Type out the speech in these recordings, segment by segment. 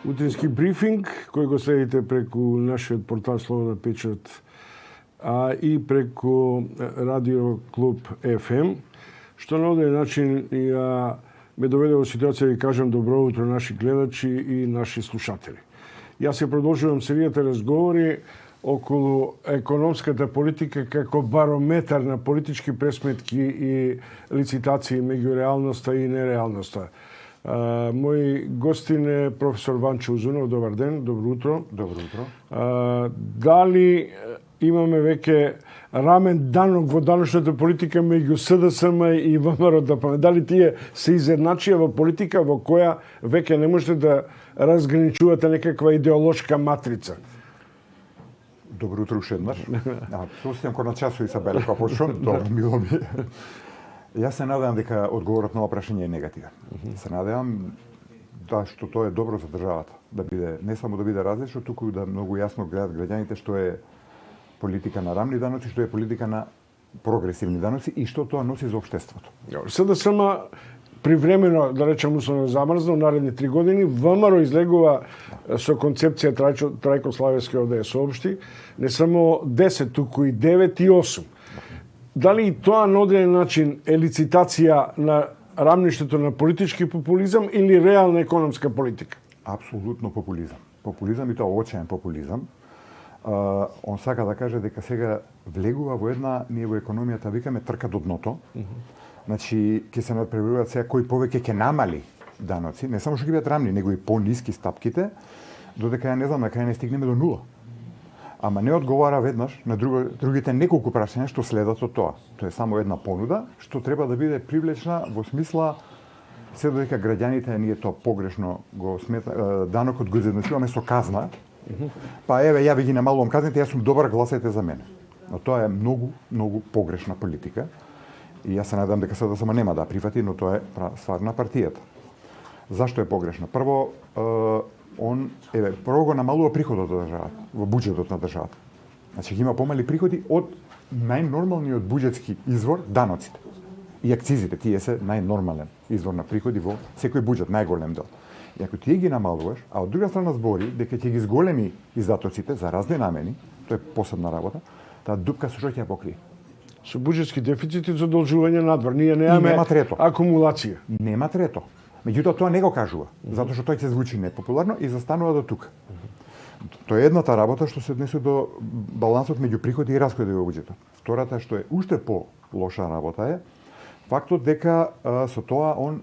Утрински брифинг, кој го следите преку нашиот портал Слободна печат, а и преку Радио Клуб FM, што на овој начин ја ме доведе во ситуација да ви кажам добро утро наши гледачи и наши слушатели. Јас ја продолжувам серијата разговори околу економската политика како барометар на политички пресметки и лицитации меѓу реалноста и нереалноста. Мој гостин е професор Ванчо Узунов. Добар ден, добро утро. Добро утро. Дали имаме веќе рамен данок во даношната политика меѓу СДСМ и ВМРО-ДПМ? Дали тие се изедначија во политика во која веќе не можете да разграничувате некаква идеолошка матрица? Добро утро уште еднаш. Состем кога на часови са беле кога почнам, тоа мило ми. Јас се надевам дека одговорот на ова прашање е негативен. Се надевам да што тоа е добро за државата, да биде не само да биде различно, туку да многу јасно гледат граѓаните што е политика на рамни даноци, што е политика на прогресивни даноци и што тоа носи за општеството. СДСМ привремено, да речем, условно замрзна наредни 3 години, ВМРО излегува со концепција Трајко Славевски овде ја соопшти, не само 10, туку и 9 и 8. Дали и тоа на одреден начин е лицитација на рамништето на политички популизам или реална економска политика? Апсолутно популизам. Популизам и тоа очен популизам. Он сака да каже дека сега влегува во една, ние во економијата викаме трка до дното. Значи, ќе се надпреваруваат сега кој повеќе ќе намали даноци, не само што ќе бидат рамни, него и пониски стапките, додека ја не знам на крај не стигнеме до нула. Ама не одговара веднаш на другите неколку прашања што следат од тоа. Тоа е само една понуда што треба да биде привлечна во смисла се додека граѓаните ние тоа погрешно го смета, данокот го изедначуваме со казна. Па еве ја ви ги намалувам казните, јас сум добар, гласајте за мене. Но тоа е многу погрешна политика. И јас се надам дека СДСМ нема да прифати, но тоа е ствар на партијата. Зашто е погрешна? Прво, прво го намалува приходот од државата, во буџетот на државата. Значи ги има помали приходи од најнормалниот буџетски извор, даноците. И акцизите, тие се најнормален извор на приходи во секој буџет, најголем дел. И ако тие ги намалуваш, а од друга страна збори дека ќе ги зголеми издатоците за разни намени, тоа е посебна работа, таа дупка со што ќе ја покрие? Со буџетски дефицит и задолжување надвор. Ние немаме акумулација. Нема трето. Меѓутоа тоа не го кажува, затоа што тој ќе звучи непопуларно и застанува до тука. Тоа е едната работа што се однесува до балансот меѓу приходи и расходи во буџетот. Втората што е уште по-лоша работа е фактот дека со тоа он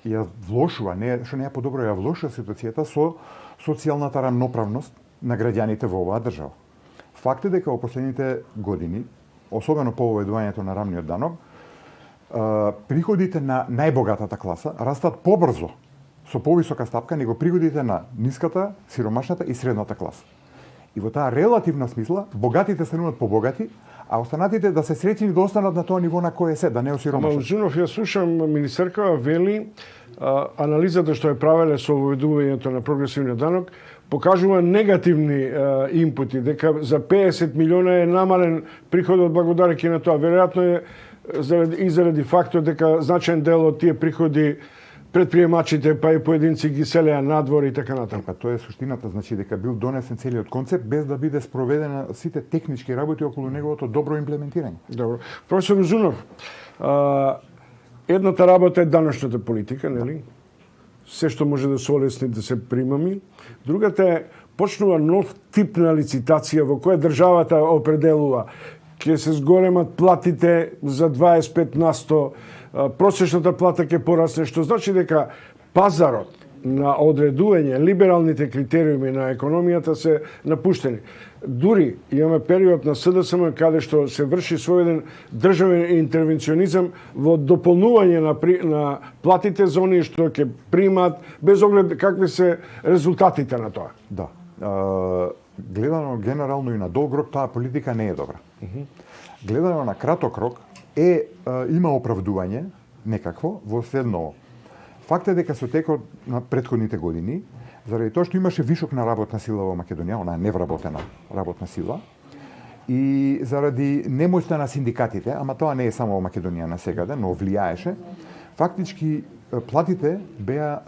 ја влошува, што не е подобро, ја влошува ситуацијата со социјалната рамноправност на граѓаните во оваа држава. Факт е дека во последните години, особено по воведувањето на рамниот данок, приходите на најбогатата класа растат побрзо со повисока стапка него приходите на ниската, сиромашната и средната класа. И во таа релативна смисла, богатите стануваат побогати, а останатите да се среќни да останат на тоа ниво на кое се, да не осиромашат. Ама Узунов, ја слушам министеркава вели, анализата што е правеле со воведувањето на прогресивниот данок покажува негативни импути, дека за 50 милиона е намален приходот благодарејќи на тоа. Веројатно е заради фактот дека значаен дел од тие приходи предприемачите па и поединци ги селеа надвор и така натаму. Тоа е суштината, значи дека бил донесен целиот концепт без да биде спроведена сите технички работи околу неговото добро имплементирање. Добро. Професор Узунов, едната работа е даношната политика, нели? Се што може да се олесни да се примами. Другата е почнува нов тип на лицитација во која државата определува ќе се зголемат платите за 25%, просечната плата ќе порасне, што значи дека пазарот на одредување либералните критериуми на економијата се напуштени. Дури имаме период на СДСМ каде што се врши својден државен интервенционизам во дополнување на платите за оние што ќе примат, без оглед какви се резултатите на тоа. Да. Гледано генерално и на долг рок, таа политика не е добра. Гледано на краток рок, има оправдување некакво во следно. Факт е дека со текот на претходните години, заради тоа што имаше вишок на работна сила во Македонија, она невработена работна сила, и заради немоќта на синдикатите, ама тоа не е само во Македонија насегаде, но влијаеше, фактички платите беа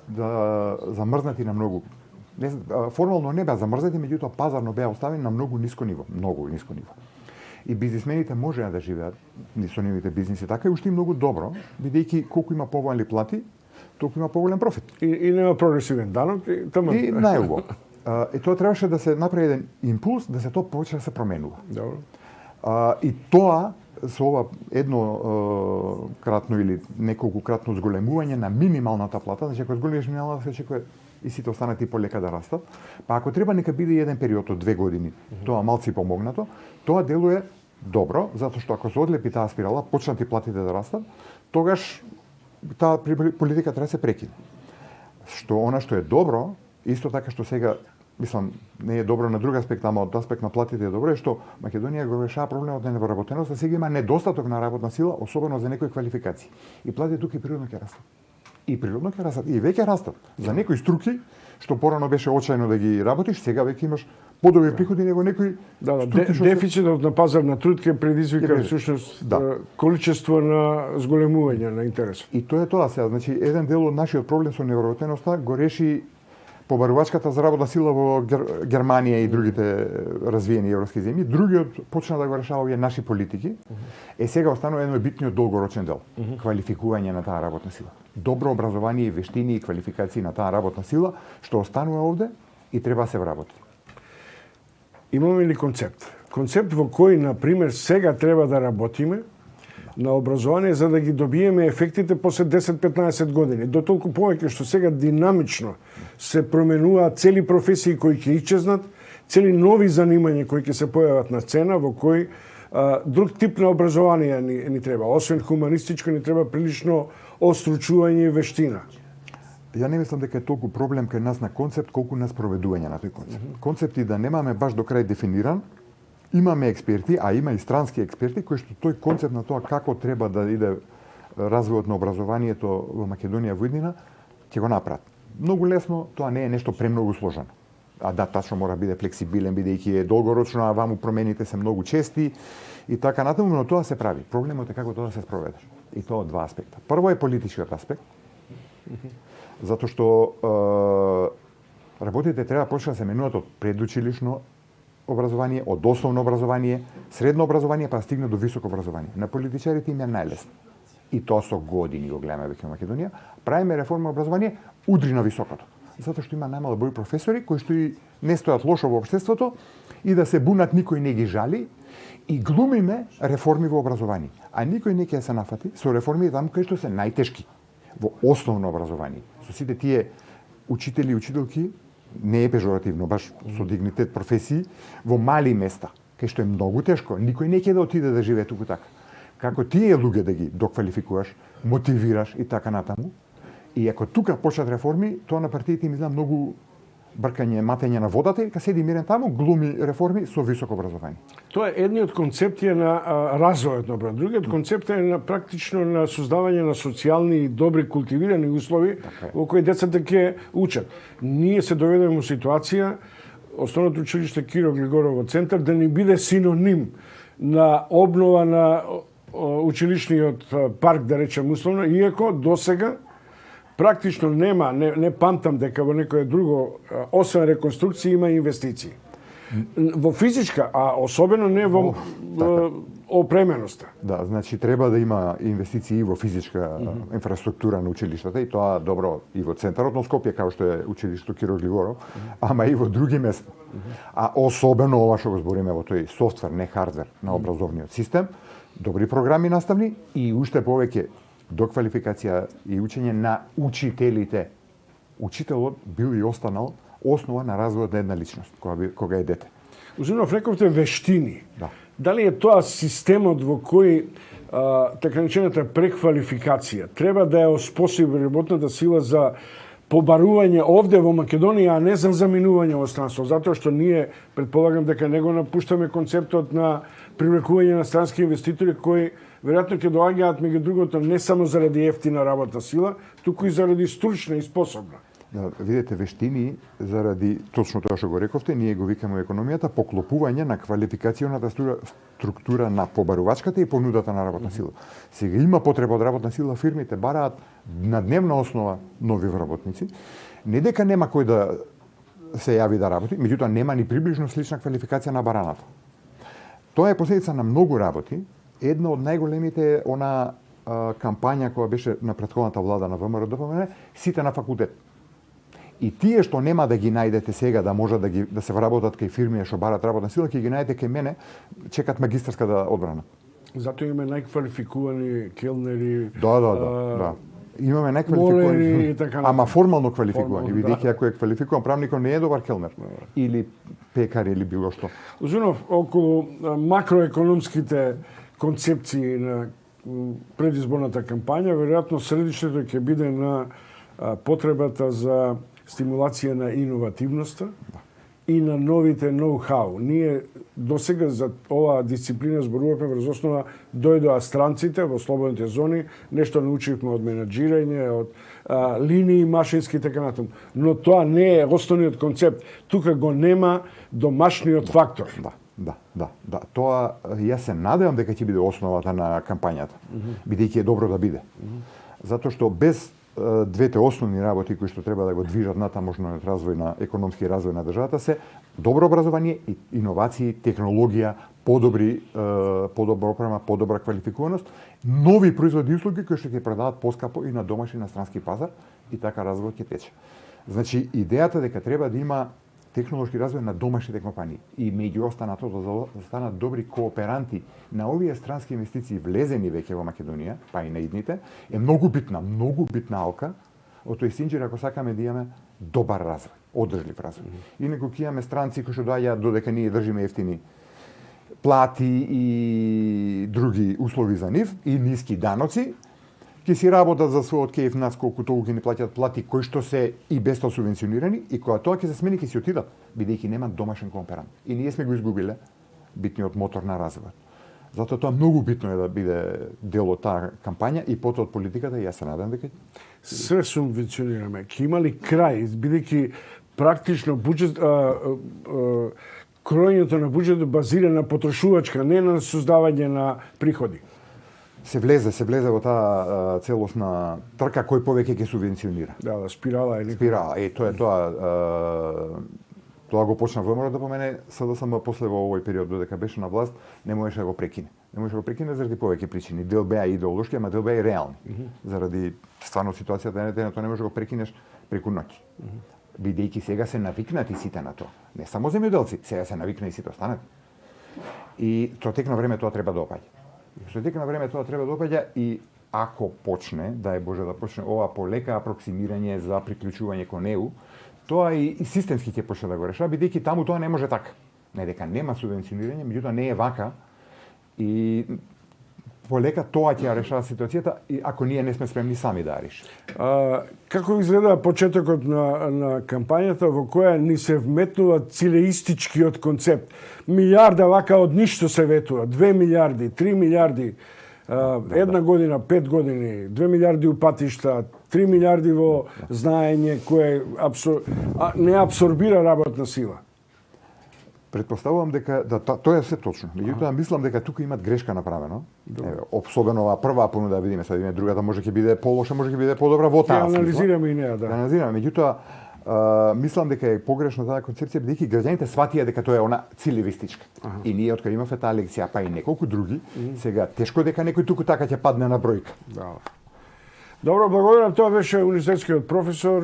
замрзнати на многу формално не беа замрзнати, меѓутоа пазарно беа оставени на многу ниско ниво. И бизнисмените можеа да живеат со нивните бизниси така и уште и многу добро, бидејќи колку има поволни плати, толку има поголем профит. И нема прогресивен данок, И најубаво. И тоа требаше да се направи еден импулс, да се тоа почне да се променува. Добро. И тоа со ова едно кратно или неколку кратно зголемување на минималната плата, значи ако зголемиш минималната, се очекува и сите останати полека да растат. Па ако треба нека биде еден период од 2 години, тоа малци помогнато, тоа делува добро, затоа што ако се одлепи таа спирала, почнат и платите да растат, тогаш таа политика треба да се прекине. Она што е добро, исто така што сега мислам, не е добро на друг аспект, ама од аспект на платите е добро, е што Македонија го решава проблемот на невработеност, а сега има недостаток на работна сила, особено за некои квалификации. И платите тука и природно ќе растат. И веќе растат. За некои струки, што порано беше очајно да ги работиш, сега веќе имаш подобри приходи него некои струки. Дефицитот на пазар на труд ќе предизвика всушност количество на зголемување на интерес. И тоа е тоа сега, значи еден дел од нашиот проблем со невработеноста го реши побарувачката за работна сила во Германија и другите развиени европски земји, другиот почна да го решава овие наши политики. Сега останува едно битниот долгорочен дел, квалификување на таа работна сила. Добро образование, вештини и квалификации на таа работна сила, што останува овде и треба да се вработи. Имаме ли концепт? Концепт во кој, например, сега треба да работиме на образование за да ги добиеме ефектите после 10-15 години. До толку повеќе што сега динамично се променуваат цели професии кои ќе исчезнат, цели нови занимања кои ќе се појават на сцена, во кои друг тип на образование ни треба. Освен хуманистичко, ни треба прилично остручување и вештина. Ја не мислам дека е толку проблем кај нас на концепт, колку на спроведување на тој концепт. Концепти да немаме баш до крај дефиниран, имаме експерти, а има и странски експерти, кои што тој концепт на тоа како треба да иде развојот на образованието во Македонија во иднина, ќе го направат. Многу лесно, тоа не е нешто премногу сложено. А да, тачно мора биде флексибилен, бидејќи е долгорочно, а ваму промените се многу чести и така натаму, но тоа се прави. Проблемот е како тоа да се спроведеш. И тоа од два аспекта. Прво е политичкиот аспект, затоа што работите треба почнат да се менуваат од предучилишно образование, од основно образование, средно образование, па стигне до високо образование. На политичарите им е најлесно. И тоа со години го гледаме веќе во Македонија. Правиме реформа образование, удри на високото. Затоа што има најмал број професори кои што и не стојат лошо во општеството и да се бунат никој не ги жали и глумиме реформи во образование. А никој не ќе се нафати со реформи таму кај што се најтешки во основно образование. Со сите тие учители и учителки, не е пежоративно, баш со дигнитет професии, во мали места, кај што е многу тешко, никој не ќе да отиде да живее туку така. Како тие луѓе да ги доквалификуваш, мотивираш и така натаму. И ако тука почнат реформи, тоа на партиите им изгледа многу бркање, матење на водата и ка седи мирен таму, глуми реформи со високо образование. Тоа е едниот концепти на развојот на образованието. Другиот концепт е на практично на создавање на социјални и добри култивирани услови во кои децата ќе учат. Ние се доведеме во ситуација Основното училиште Киро Глигорово центар да не биде синоним на обнова на училишниот парк, да речем условно, иако досега практично нема, не памтам дека во некое друго, освен реконструкција има инвестиции. Во физичка, а особено не во опременоста. Да, значи треба да има инвестиции и во физичка инфраструктура на училиштата и тоа добро и во центарот на Скопје, како што е училишто Киро Глигоров, ама и во други места. А особено ова што го збориме во тој софтвер, не хардвер на образовниот систем, добри програми наставни и уште повеќе доквалификација и учење на учителите. Учителот бил и останал основа на развојот на една личност, кога е дете. Узунов, рековте вештини. Да. Дали е тоа системот во кој така наречената преквалификација треба да ја оспособи работната сила за побарување овде во Македонија, а не за заминување во странство, затоа што ние предполагам дека не го напуштаме концептот на привлекување на странски инвеститори кои веројатно ќе доаѓаат меѓу другото не само заради ефтина работна сила, туку и заради стручна и способна. Да, видете, вештини, заради точно тоа што го рековте, ние го викаме во економијата поклопување на квалификационата структура на побарувачката и понудата на работна сила. Сега има потреба од работна сила, фирмите бараат на дневна основа нови вработници. Не дека нема кој да се јави да работи, меѓутоа нема ни приближно слична квалификација на бараната. Тоа е последица на многу работи. Една од најголемите е она кампања која беше на претходната влада на ВМРО-ДПМН, сите на факултет. И тие што нема да ги најдете сега да можат да се вработат кај фирми што барат работна сила, ќе ги најдете кај мене, чекат магистарска одбрана. Зато имаме најквалификувани келнери. Да. Имаме најквалификувани, така ама формално квалификувани, бидејќи ако е квалификуван правникот не е добар келнер или пекар или било што. Узунов, околу макроекономските концепции на предизборната кампања, веројатно средишното ќе биде на потребата за стимулација на иновативноста и на новите ноу-хау. Ние досега за оваа дисциплина зборувавме врз основа дојдоа странците во слободните зони, нешто научивме од менаџирање, од линии машински така натаму. Но тоа не е основниот концепт. Тука го нема домашниот фактор. Да. Тоа јас се надевам дека ќе биде основата на кампањата, бидејќи е добро да биде. Затоа што без двете основни работи кои што треба да го движат натамошниот развој на економски развој на државата се добро образование и иновации, технологија, подобра опрема, подобра квалификуваност, нови производи и услуги кои што ќе продават поскапо и на домашен и на странски пазар и така развојот ќе тече. Значи идејата дека треба да има технолошки развој на домашните компании и меѓу останато да станат добри кооперанти на овие странски инвестиции влезени веќе во Македонија, па и на идните, е многу битна алка од тој синџир ако сакаме да имаме добар развој, одржлив развој. Инаку ќе имаме странци кои што доаѓаат додека ние држиме ефтини плати и други услови за нив и ниски даноци, ќе си работат за својот кејф нас колку толку ќе ни плаќаат плати кои што се и без тоа субвенционирани и кога тоа ќе се смени ќе си отидат бидејќи немаат домашен кооперант. И ние сме го изгубиле битниот мотор на развојот. Затоа тоа многу битно е да биде дел од таа кампања и потоа од политиката и јас се надам дека све субвенционираме. Ќе има ли крај бидејќи практично буџет кроењето на буџетот базира на потрошувачка, не на создавање на приходи. Се влезе во таа целосна трка кој повеќе ќе субвенционира. Да, спирала е. Спирала, тоа го почна ВМРО да помене СДСМ после во овој период додека беше на власт, не можеше да го прекине. Не можеше да го прекине заради повеќе причини. Дел беа идеолошки, ама дел беа и реални. Заради стварно ситуацијата на тоа не можеш да го прекинеш преку ноќ. Бидејќи сега се навикнати сите на тоа. Не само земјоделци, сега се навикна и сите останати. И со тек на време тоа треба да опаѓа. Со тек на време тоа треба да опаѓа и ако почне, дај Боже да почне ова полека апроксимирање за приклучување кон ЕУ, тоа и системски ќе почне да го решава, бидејќи таму тоа не може така. Не дека нема субвенционирање, меѓутоа не е вака и полека тоа ќе ја решава ситуацијата и ако ние не сме спремни сами да ја решиме. Како изгледа почетокот на кампањата во која ни се вметнува цилеистичкиот концепт? Милиарда вака од ништо се ветува, 2 милиарди, 3 милиарди, една година, 5 години, 2 милиарди у патишта, 3 милиарди во знаење кое не абсорбира работна сила. Предпоставувам дека тоа е се точно. Меѓутоа мислам дека тука имат грешка направено. Особено оваа прва понуда, видиме сега, другата може ќе биде полоша, може ќе биде подобра во таа. Ќе анализираме и неа, да. Анализираме, меѓутоа мислам дека е погрешна таа концепција бидејќи граѓаните сватија дека тоа е она цилевистичка. И ние откако имавме таа лекција, па и неколку други, сега тешко дека некој туку така ќе падне на бројка. Да. Добро, благодарам. Тоа беше универзитетскиот професор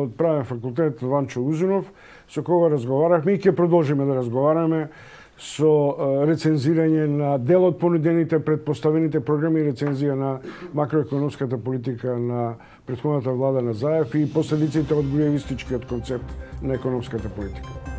од Правен факултет Ванчо Узунов, со кога разговаравме и ќе продолжиме да разговараме со рецензирање на дел од понудените предпоставените програми и рецензија на макроекономската политика на претходната влада на Заев и последиците од глуевистичкиот концепт на економската политика.